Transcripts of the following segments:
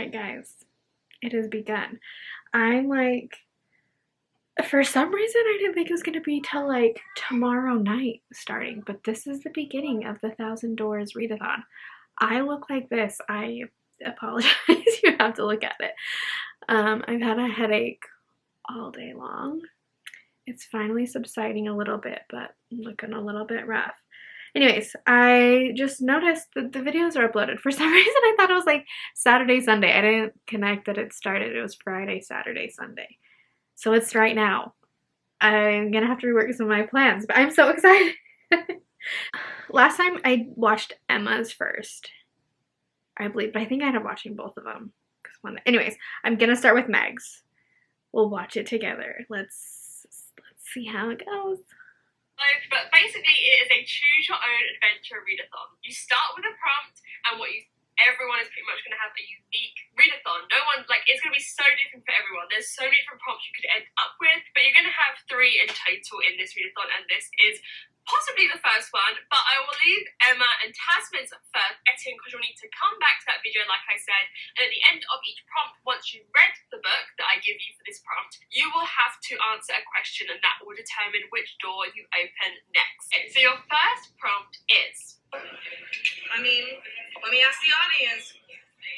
Alright guys, it has begun. I'm like, for some reason I didn't think it was going to be till like tomorrow night starting, but this is the beginning of the 1,000 Doors readathon. I look like this. I apologize. You have to look at it. I've had a headache all day long. It's finally subsiding a little bit, but I'm looking a little bit rough. Anyways, I just noticed that the videos are uploaded. For some reason, I thought it was like Saturday, Sunday. I didn't connect that it started. It was Friday, Saturday, Sunday. So it's right now. I'm gonna have to rework some of my plans, but I'm so excited. Last time I watched Emma's first, I believe, but I think I ended up watching both of them. Anyways, I'm gonna start with Meg's. We'll watch it together. Let's see how it goes. But basically, it is a choose your own adventure readathon. You start with a prompt, and everyone is pretty much going to have a unique readathon. No one, like, it's going to be so different for everyone. There's so many different prompts you could end up with, but you're going to have 3 in total in this readathon, and this is possibly the first one, but I will leave Emma and Tasman's first getting because you'll need to come back to that video like I said, and at the end of each prompt, once you've read the book that I give you for this prompt, you will have to answer a question and that will determine which door you open next. Okay, so your first prompt is, let me ask the audience.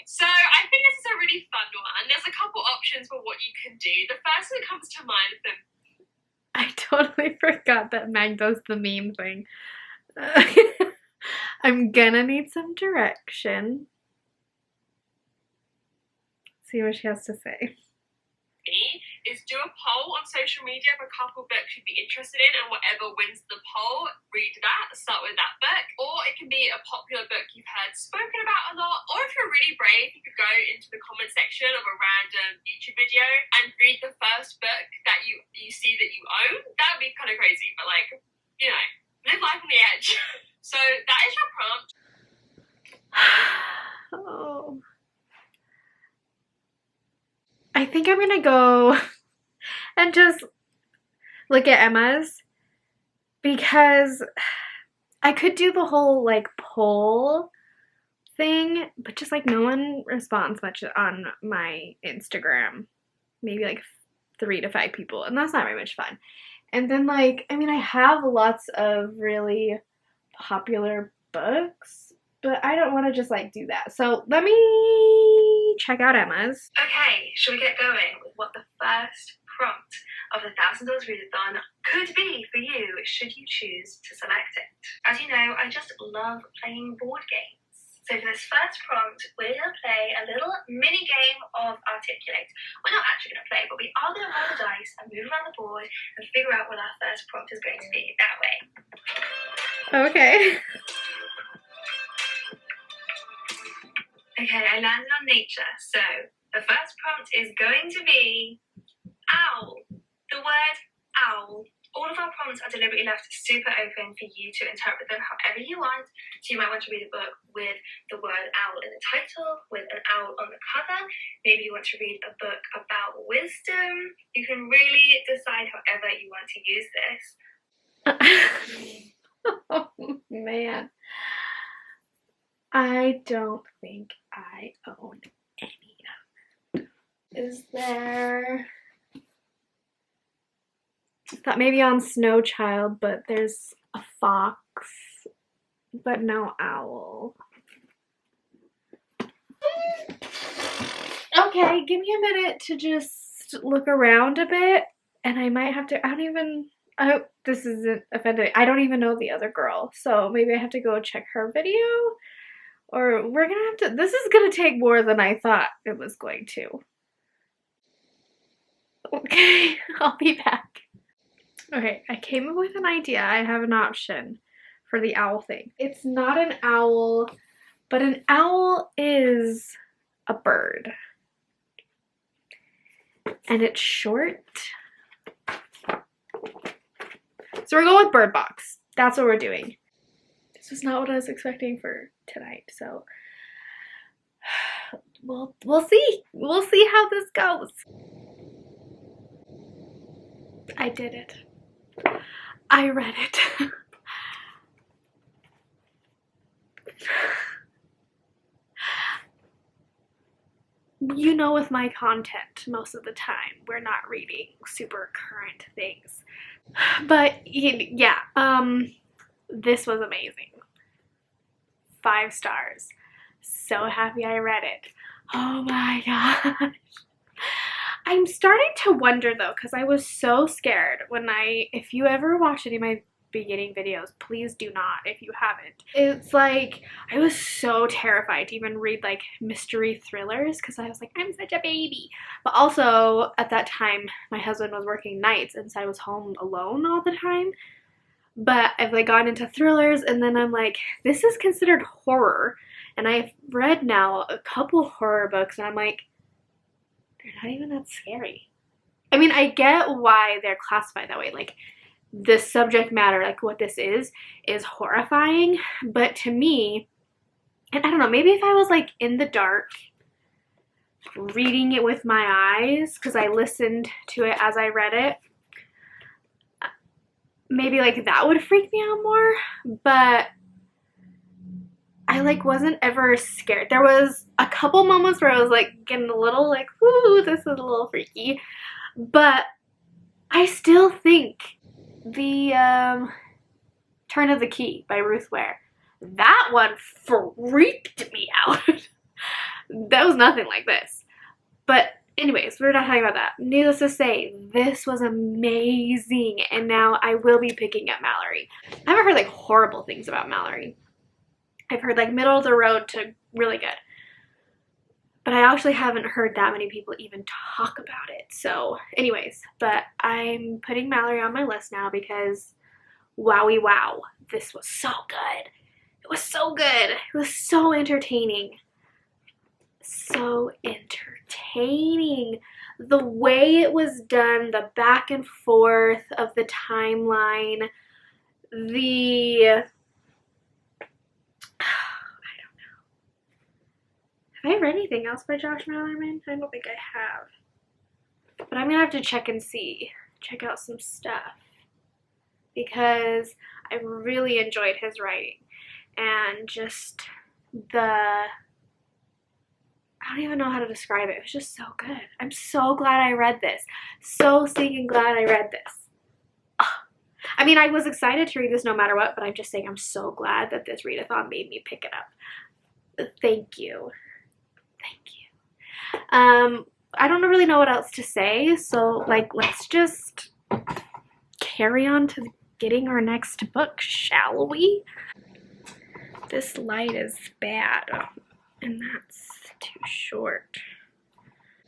So I think this is a really fun one, and there's a couple options for what you can do. The first that comes to mind is I totally forgot that Meg does the meme thing. I'm gonna need some direction. See what she has to say. Is do a poll on social media of a couple books you'd be interested in, and whatever wins the poll, read that, start with that book. Or it can be a popular book you've heard spoken about a lot, or if you're really brave, you could go into the comment section of a random YouTube video and read the first book that you see that you own. That would be kind of crazy, but like, you know, live life on the edge. So that is your prompt. Oh. I think I'm gonna go and just look at Emma's, because I could do the whole like poll thing, but just like no one responds much on my Instagram. Maybe like 3 to 5 people, and that's not very much fun. And then like, I mean, I have lots of really popular books, but I don't want to just like do that. So let me check out Emma's. Okay, shall we get going with what the first prompt of the 1,000 Doors readathon could be for you, should you choose to select it? As you know, I just love playing board games. So for this first prompt, we're going to play a little mini game of Articulate. We're not actually going to play, but we are going to roll the dice and move around the board and figure out what our first prompt is going to be that way. Okay. Okay, I landed on nature, so the first prompt is going to be owl. The word owl. All of our prompts are deliberately left super open for you to interpret them however you want. So you might want to read a book with the word owl in the title, with an owl on the cover. Maybe you want to read a book about wisdom. You can really decide however you want to use this. Oh man. I don't think I own any of them. Is there... I thought maybe on Snow Child, but there's a fox, but no owl. Okay, give me a minute to just look around a bit, and I might have to, I hope this isn't offending. I don't even know the other girl, so maybe I have to go check her video, or we're gonna have to, this is gonna take more than I thought it was going to. Okay, I'll be back. Okay, I came up with an idea. I have an option for the owl thing. It's not an owl, but an owl is a bird. And it's short. So we're going with Bird Box. That's what we're doing. This was not what I was expecting for tonight, so we'll see. We'll see how this goes. I did it. I read it. you know, with my content, most of the time, we're not reading super current things. But yeah, this was amazing. 5 stars. So happy I read it. Oh my gosh. I'm starting to wonder though, because I was so scared when if you ever watch any of my beginning videos, please do not if you haven't. It's like, I was so terrified to even read like mystery thrillers because I was like, I'm such a baby. But also at that time, my husband was working nights and so I was home alone all the time. But I've like gone into thrillers and then I'm like, this is considered horror. And I've read now a couple horror books and I'm like, they're not even that scary. I mean, I get why they're classified that way. Like, the subject matter, like what this is horrifying. But to me, and I don't know, maybe if I was like in the dark, reading it with my eyes, because I listened to it as I read it, maybe like that would freak me out more. But I like wasn't ever scared. There was a couple moments where I was like getting a little like, ooh, this is a little freaky. But I still think the Turn of the Key by Ruth Ware, that one freaked me out. That was nothing like this. But anyways, we're not talking about that. Needless to say, this was amazing, and now I will be picking up Mallory. I haven't heard like horrible things about Mallory. I've heard like middle of the road to really good. But I actually haven't heard that many people even talk about it. So anyways, but I'm putting Mallory on my list now because wowie wow, this was so good. It was so good. It was so entertaining. So entertaining. The way it was done, the back and forth of the timeline, have I read anything else by Josh Malerman? I don't think I have. But I'm gonna have to check and see. Check out some stuff. Because I really enjoyed his writing. And just I don't even know how to describe it. It was just so good. I'm so glad I read this. So stinking glad I read this. Ugh. I mean, I was excited to read this no matter what, but I'm just saying I'm so glad that this readathon made me pick it up. Thank you. Thank you. I don't really know what else to say, so like let's just carry on to getting our next book, shall we? This light is bad, and that's too short.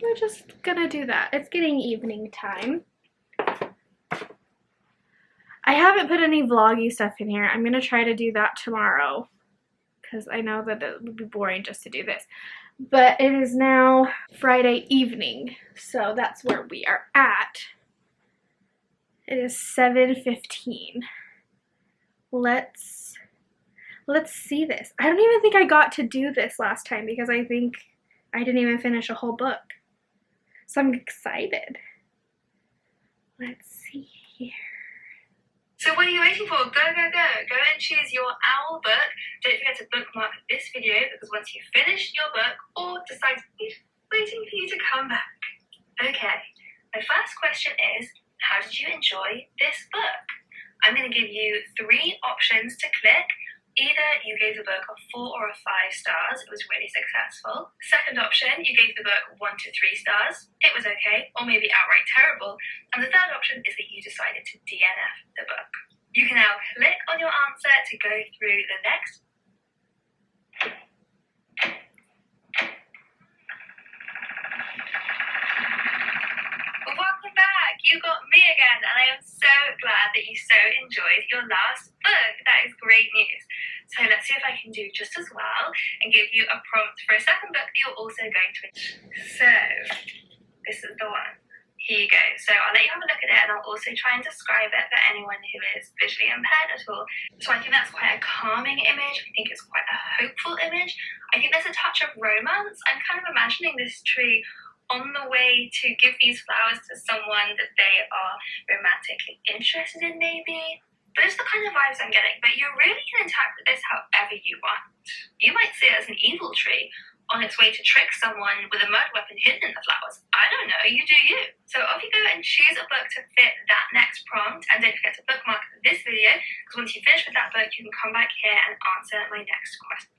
We're just gonna do that. It's getting evening time. I haven't put any vloggy stuff in here. I'm gonna try to do that tomorrow because I know that it would be boring just to do this. But it is now Friday evening, so that's where we are at. It is 7:15. Let's see this. I don't even think I got to do this last time because I think I didn't even finish a whole book. So I'm excited. Let's see here. So what are you waiting for? Go, go, go. Go and choose your owl book. Don't forget to bookmark this video because once you've finished your book or decide waiting for you to come back. Okay, my first question is, how did you enjoy this book? I'm going to give you 3 options to click. Either you gave the book a 4 or a 5 stars, it was really successful. Second option, you gave the book 1 to 3 stars, it was okay, or maybe outright terrible. And the third option is that you decided to DNF the book. You can now click on your answer to go through the next. Welcome back! You got me again, and I am so glad that you so enjoyed your last book. That is great news. So let's see if I can do just as well and give you a prompt for a second book that you're also going to enjoy. So this is the one. Here you go. So I'll let you have a look at it and I'll also try and describe it for anyone who is visually impaired at all. So I think that's quite a calming image. I think it's quite a hopeful image. I think there's a touch of romance. I'm kind of imagining this tree on the way to give these flowers to someone that they are romantically interested in maybe. Those are the kind of vibes I'm getting, but you really can interact with this however you want. You might see it as an evil tree, on its way to trick someone with a murder weapon hidden in the flowers. I don't know, you do you. So off you go and choose a book to fit that next prompt, and don't forget to bookmark this video, because once you finish with that book, you can come back here and answer my next question.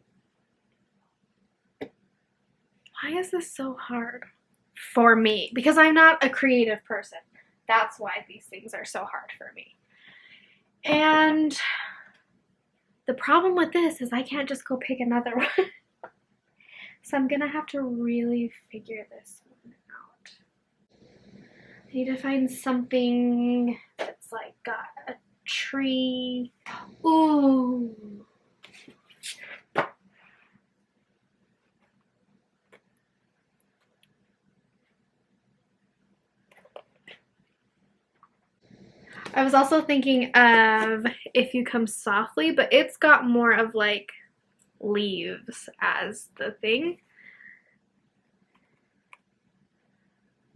Why is this so hard for me? Because I'm not a creative person. That's why these things are so hard for me. And the problem with this is I can't just go pick another one. So I'm gonna have to really figure this one out. I need to find something that's like got a tree. Ooh. I was also thinking of If You Come Softly, but it's got more of like leaves as the thing.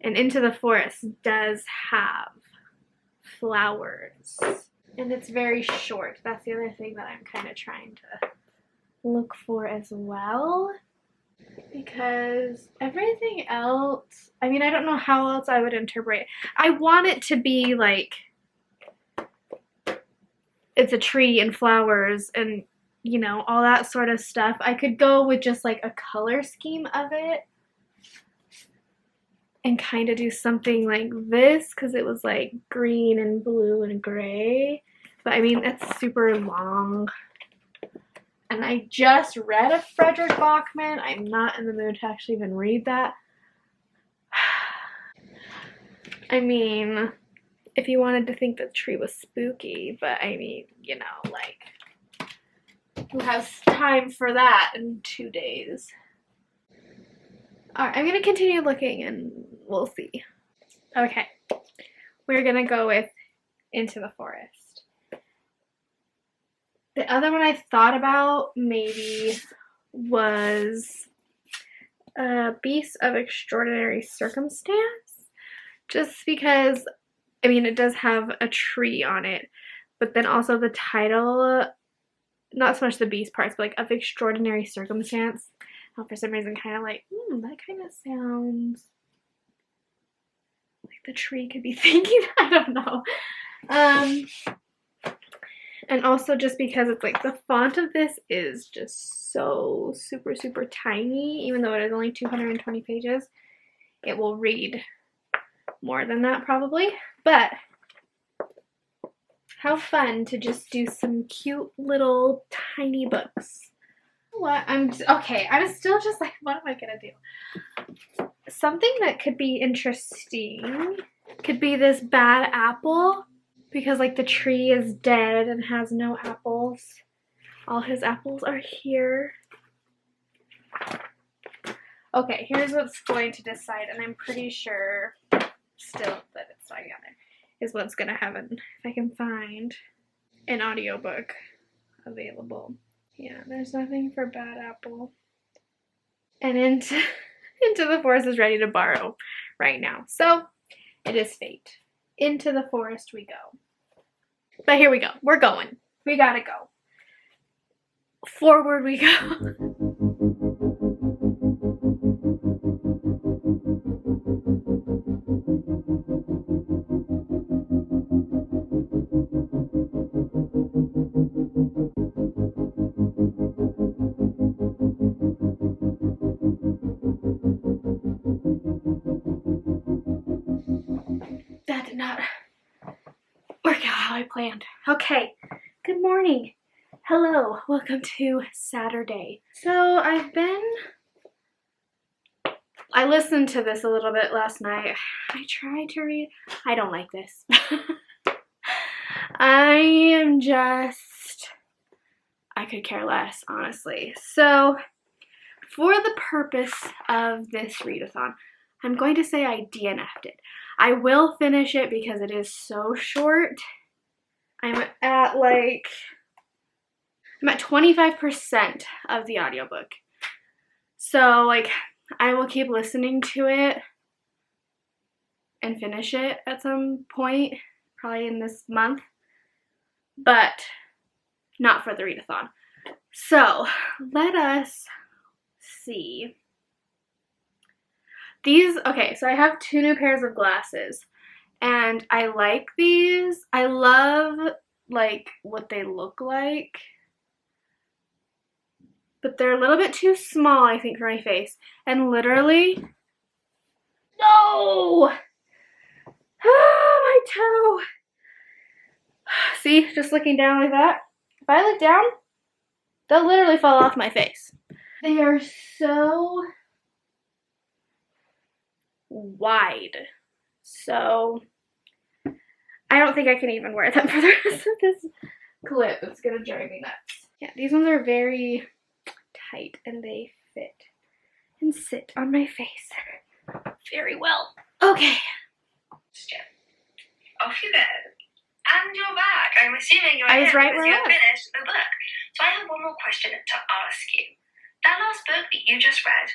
And Into the Forest does have flowers. And it's very short. That's the other thing that I'm kind of trying to look for as well. Because everything else, I mean, I don't know how else I would interpret it. I want it to be like it's a tree and flowers and, you know, all that sort of stuff. I could go with just like a color scheme of it and kind of do something like this, because it was like green and blue and gray. But I mean, that's super long. And I just read a Frederick Bachman. I'm not in the mood to actually even read that. I mean, if you wanted to think the tree was spooky, but I mean, you know, like, who has time for that in 2 days? Alright, I'm gonna continue looking and we'll see. Okay, we're gonna go with Into the Forest. The other one I thought about maybe was Beasts of Extraordinary Circumstance, just because, I mean, it does have a tree on it, but then also the title, not so much the beast parts, but like of extraordinary circumstance, for some reason kind of like, that kind of sounds like the tree could be thinking. I don't know. And also just because it's like the font of this is just so super, super tiny, even though it is only 220 pages. It will read more than that probably, but how fun to just do some cute little tiny books. What? I'm still just like, what am I gonna do? Something that could be interesting could be this bad apple, because like the tree is dead and has no apples. All his apples are here. Okay, here's what's going to decide, and I'm pretty sure still that it's not together, is what's gonna happen if I can find an audiobook available. Yeah, there's nothing for Bad Apple. And Into the Forest is ready to borrow right now. So it is fate. Into the forest we go. But here we go. We're going. We gotta go. Forward we go. That did not work out how I planned. Okay, good morning. Hello, welcome to Saturday. So I listened to this a little bit last night. I tried to read. I don't like this. I could care less, honestly. So for the purpose of this readathon, I'm going to say I DNF'd it. I will finish it because it is so short. I'm at 25% of the audiobook. So like I will keep listening to it and finish it at some point, probably in this month, but not for the readathon. So let us see These, okay, so I have 2 new pairs of glasses, and I like these. I love, like, what they look like, but they're a little bit too small, I think, for my face. And literally, no! Ah, my toe! See, just looking down like that. If I look down, they'll literally fall off my face. They are so wide. So I don't think I can even wear them for the rest of this clip. It's gonna drive me nuts. Yeah, these ones are very tight and they fit and sit on my face very well. Okay. Off you go. And you're back. I'm assuming you're I was here right because where I you was. finished the book. So I have one more question to ask you. That last book that you just read,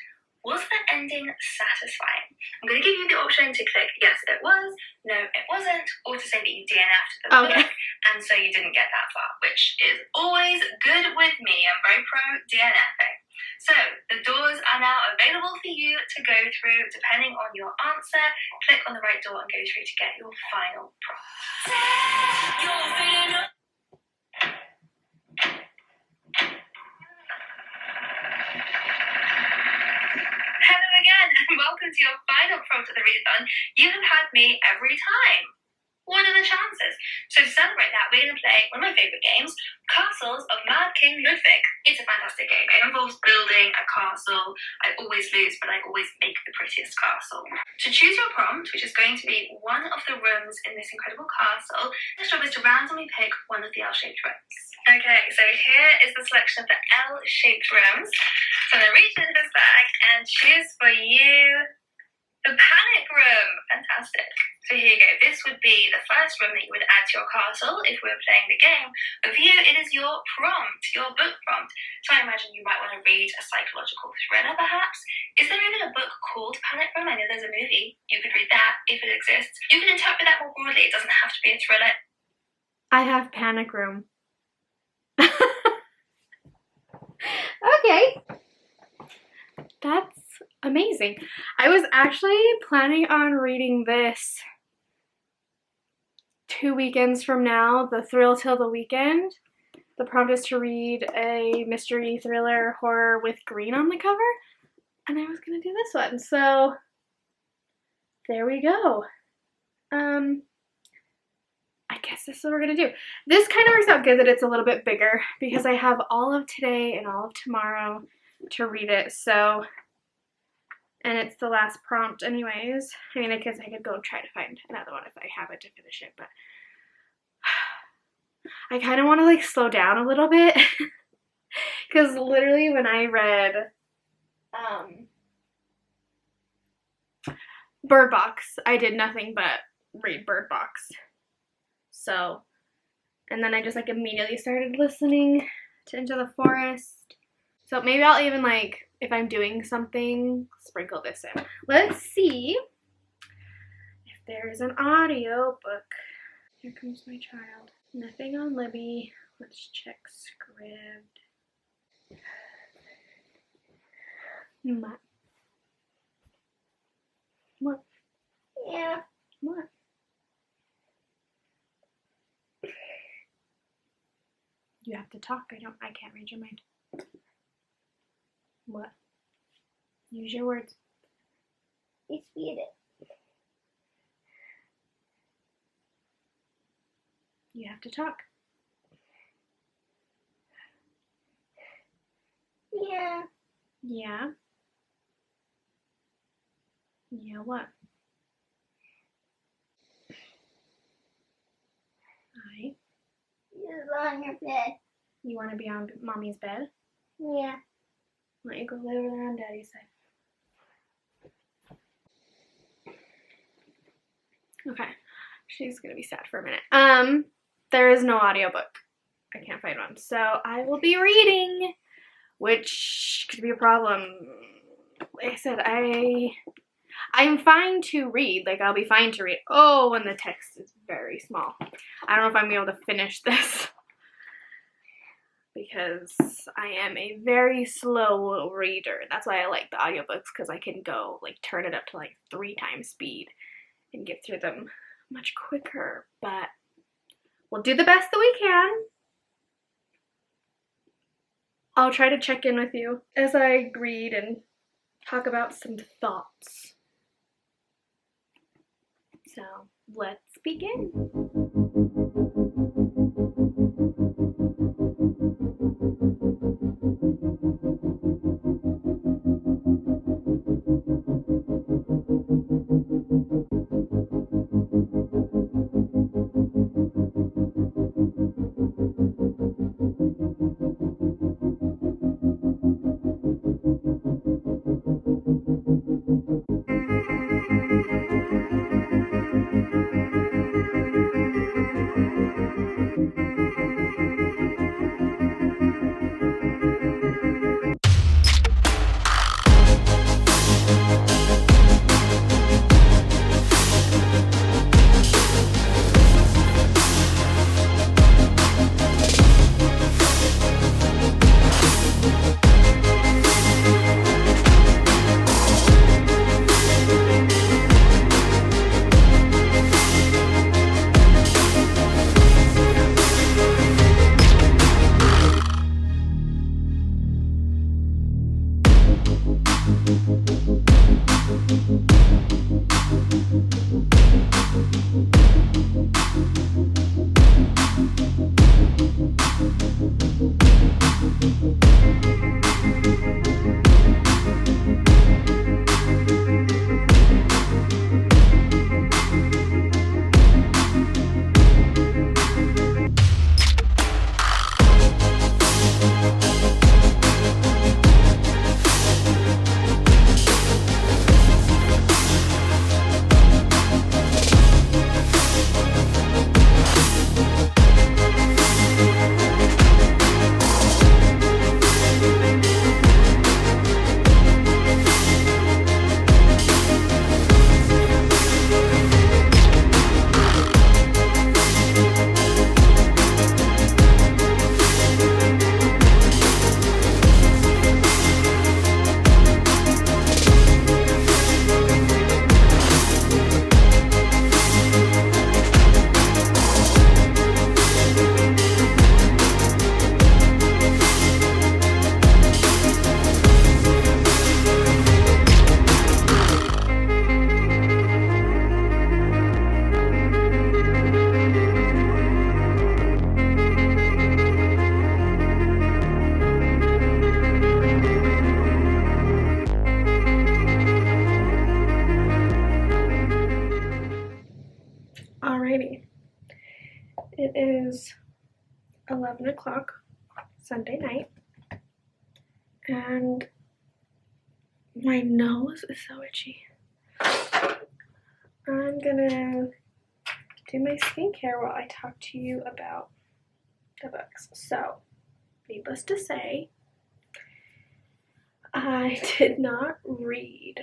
was the ending satisfying? I'm going to give you the option to click yes, it was, no, it wasn't, or to say that you DNF'd the Okay. book, and so you didn't get that far, which is always good with me. I'm very pro DNFing. So the doors are now available for you to go through. Depending on your answer, click on the right door and go through to get your final prompt. Hello again, and welcome to your final prompt of the readathon. You have had me every time. What are the chances? So to celebrate that, we're going to play one of my favourite games, Castles of Mad King Ludwig. It's a fantastic game. It involves building a castle. I always lose, but I always make the prettiest castle. To choose your prompt, which is going to be one of the rooms in this incredible castle, this job is to randomly pick one of the L-shaped rooms. Okay, so here is the selection of the L-shaped rooms. So I'm going to reach into this bag and choose for you the panic room. Fantastic. So here you go. This would be the first room that you would add to your castle if we were playing the game. But for you, it is your prompt, your book prompt. So I imagine you might want to read a psychological thriller, perhaps. Is there even a book called Panic Room? I know there's a movie. You could read that if it exists. You can interpret that more broadly. It doesn't have to be a thriller. I have panic room. Okay. That's amazing. I was actually planning on reading this 2 weekends from now, the Thrill Till the Weekend. The prompt is to read a mystery thriller horror with green on the cover, and I was gonna do this one, so there we go. I guess this is what we're gonna do. This kind of works out good that it's a little bit bigger because I have all of today and all of tomorrow to read it, so, and it's the last prompt anyways. I mean, I guess I could go try to find another one if I have it to finish it, but I kind of want to like slow down a little bit because literally when I read Bird Box, I did nothing but read Bird Box. So, and then I just like immediately started listening to Into the Forest. So maybe I'll even like, if I'm doing something, sprinkle this in. Let's see if there's an audio book. Here comes my child. Nothing on Libby. Let's check Scribd. What? What? Yeah. What? You have to talk. I can't read your mind. What? Use your words. It's weird. You have to talk. Yeah. Yeah. Yeah, what? Hi. You're on your bed. You want to be on mommy's bed? Yeah. Why don't you go lay over there on daddy's side? Okay. She's gonna be sad for a minute. There is no audiobook. I can't find one. So I will be reading, which could be a problem. Like I said, I'm fine to read. Like, I'll be fine to read. Oh, and the text is very small. I don't know if I'm gonna be able to finish this. because I am a very slow reader. That's why I like the audiobooks, because I can go like turn it up to like 3 times speed and get through them much quicker. But we'll do the best that we can. I'll try to check in with you as I read and talk about some thoughts. So let's begin. Alrighty, it is 11 o'clock Sunday night, and my nose is so itchy. I'm gonna do my skincare while I talk to you about the books. So, needless to say, I did not read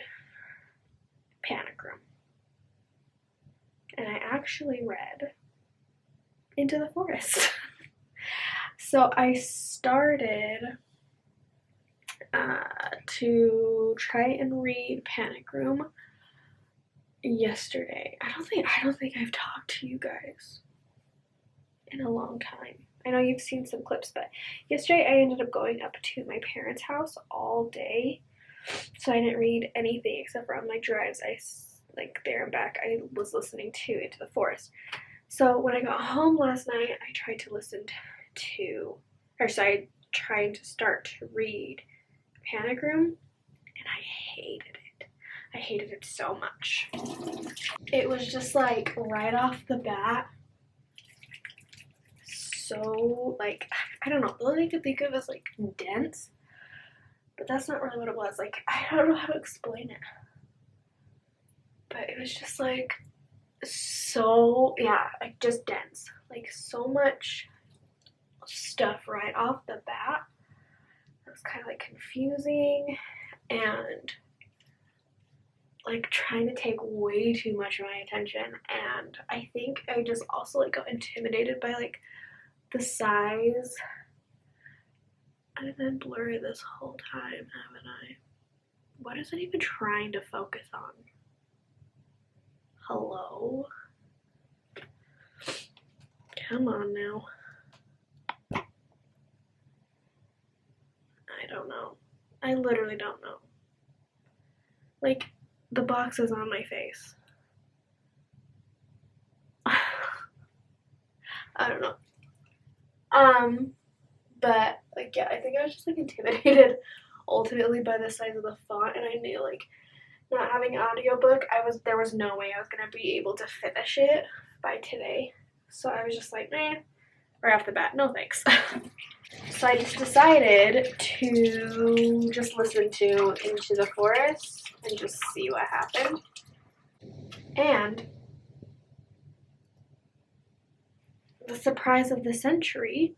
Panic Room. And I actually read Into the Forest. So I started to try and read Panic Room yesterday. I don't think I've talked to you guys in a long time. I know you've seen some clips, but yesterday I ended up going up to my parents' house all day, so I didn't read anything except for on my drives. Like there and back, I was listening to Into the Forest. So when I got home last night, I tried to start to read Panic Room, and I hated it. I hated it so much. It was just like right off the bat, so like, I don't know, the only thing I could think of is like dense, but that's not really what it was. Like, I don't know how to explain it, but it was just like so, yeah, like just dense, like so much stuff right off the bat. It was kind of like confusing and like trying to take way too much of my attention, and I think I just also like got intimidated by like the size I've been blurry this whole time, haven't I? What is it even trying to focus on? Hello? Come on now. I don't know. I literally don't know. Like, the box is on my face. I don't know. But, like, yeah, I think I was just, like, intimidated ultimately by the size of the font, and I knew, like, not having an audiobook, there was no way I was gonna be able to finish it by today. So I was just like, right off the bat, no thanks. So I just decided to just listen to Into the Forest and just see what happened. And the surprise of the century,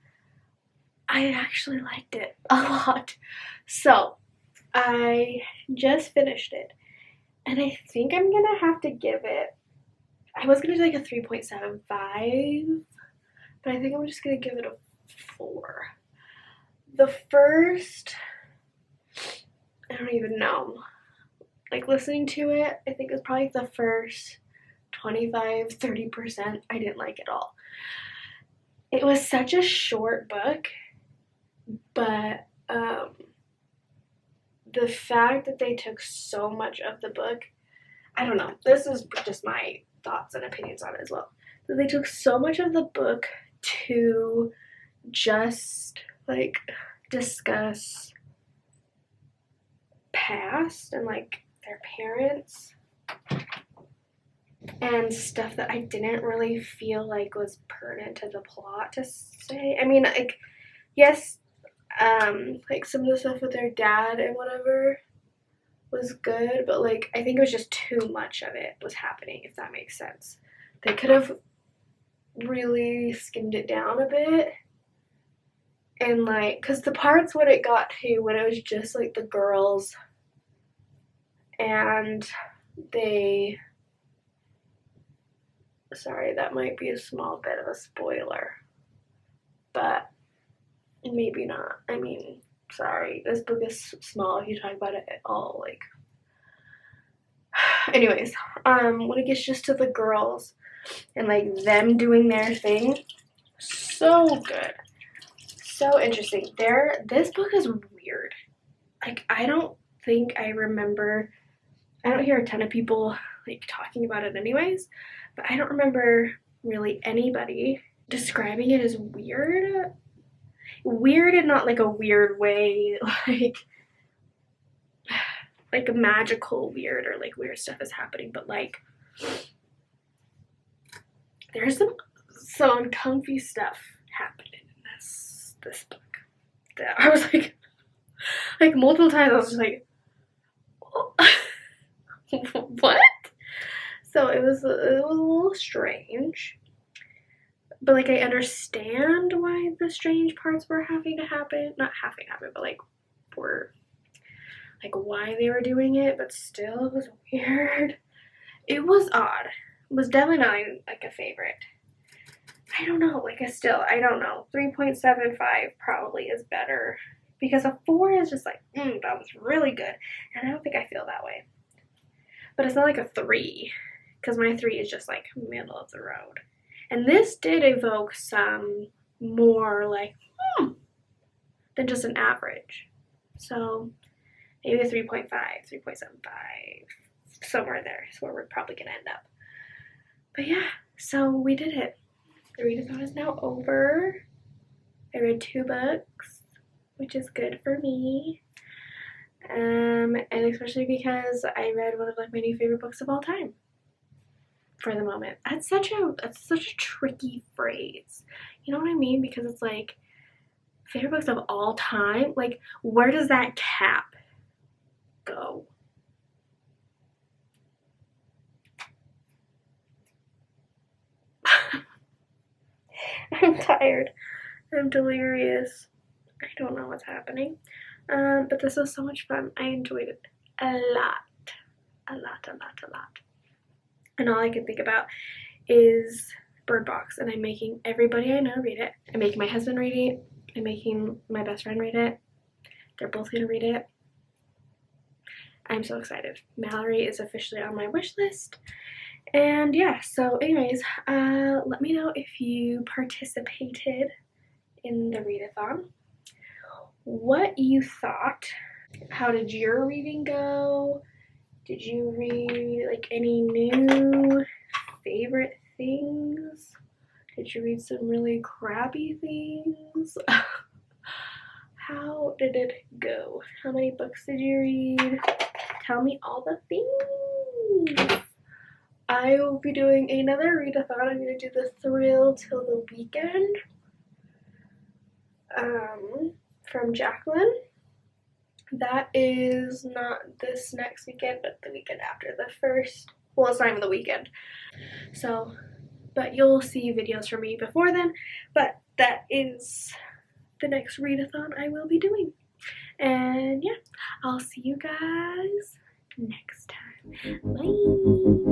I actually liked it a lot. So I just finished it, and I think I'm gonna have to give it, I was gonna do like a 3.75, but I think I'm just gonna give it a 4. The first, I don't even know, like listening to it, I think it was probably the first 25-30% I didn't like at all. It was such a short book, but the fact that they took so much of the book, I don't know, this is just my thoughts and opinions on it as well. That they took so much of the book to just like discuss past and like their parents and stuff that I didn't really feel like was pertinent to the plot to say. I mean, like, yes, like some of the stuff with their dad and whatever was good, but like I think it was just too much of it was happening, if that makes sense. They could have really skimmed it down a bit. And like, because the parts when it got to when it was just like the girls and they, sorry, that might be a small bit of a spoiler, but maybe not. I mean, sorry, this book is small if you talk about it at all. Like, anyways, when it gets just to the girls and like them doing their thing, so good, so interesting. This book is weird. Like, I don't think I remember, I don't hear a ton of people like talking about it anyways, but I don't remember really anybody describing it as weird. Weird in not like a weird way, like a magical weird or like weird stuff is happening, but like there's some uncomfy stuff happening in this book that I was like multiple times I was just like, oh. What? So it was a little strange, but like I understand why the strange parts were having to happen, not having to happen, but like were like why they were doing it, but still it was weird. It was odd. It was definitely not like a favorite. I don't know, like I don't know. 3.75 probably is better because a 4 is just like, that was really good. And I don't think I feel that way. But it's not like a 3, because my 3 is just like middle of the road. And this did evoke some more like, than just an average. So maybe a 3.5, 3.75, somewhere there is where we're probably going to end up. But yeah, so we did it. The readathon is now over. I read 2 books, which is good for me. And especially because I read one of like my new favorite books of all time. For the moment, that's such a tricky phrase. You know what I mean? Because it's like favorite books of all time. Like, where does that cap go? I'm tired. I'm delirious. I don't know what's happening. But this was so much fun. I enjoyed it a lot. And all I can think about is Bird Box, and I'm making everybody I know read it. I'm making my husband read it. I'm making my best friend read it. They're both gonna read it. I'm so excited. Mallory is officially on my wish list. And yeah, so anyways, let me know if you participated in the readathon, what you thought. How did your reading go? Did you read like any new favorite things? Did you read some really crappy things? How did it go? How many books did you read? Tell me all the things. I will be doing another readathon. I'm going to do the Thrill Till the Weekend from Jacqueline. That is not this next weekend, but the weekend after. The first, well, it's not even the weekend. So, but you'll see videos from me before then. But that is the next readathon I will be doing. And yeah, I'll see you guys next time. Bye.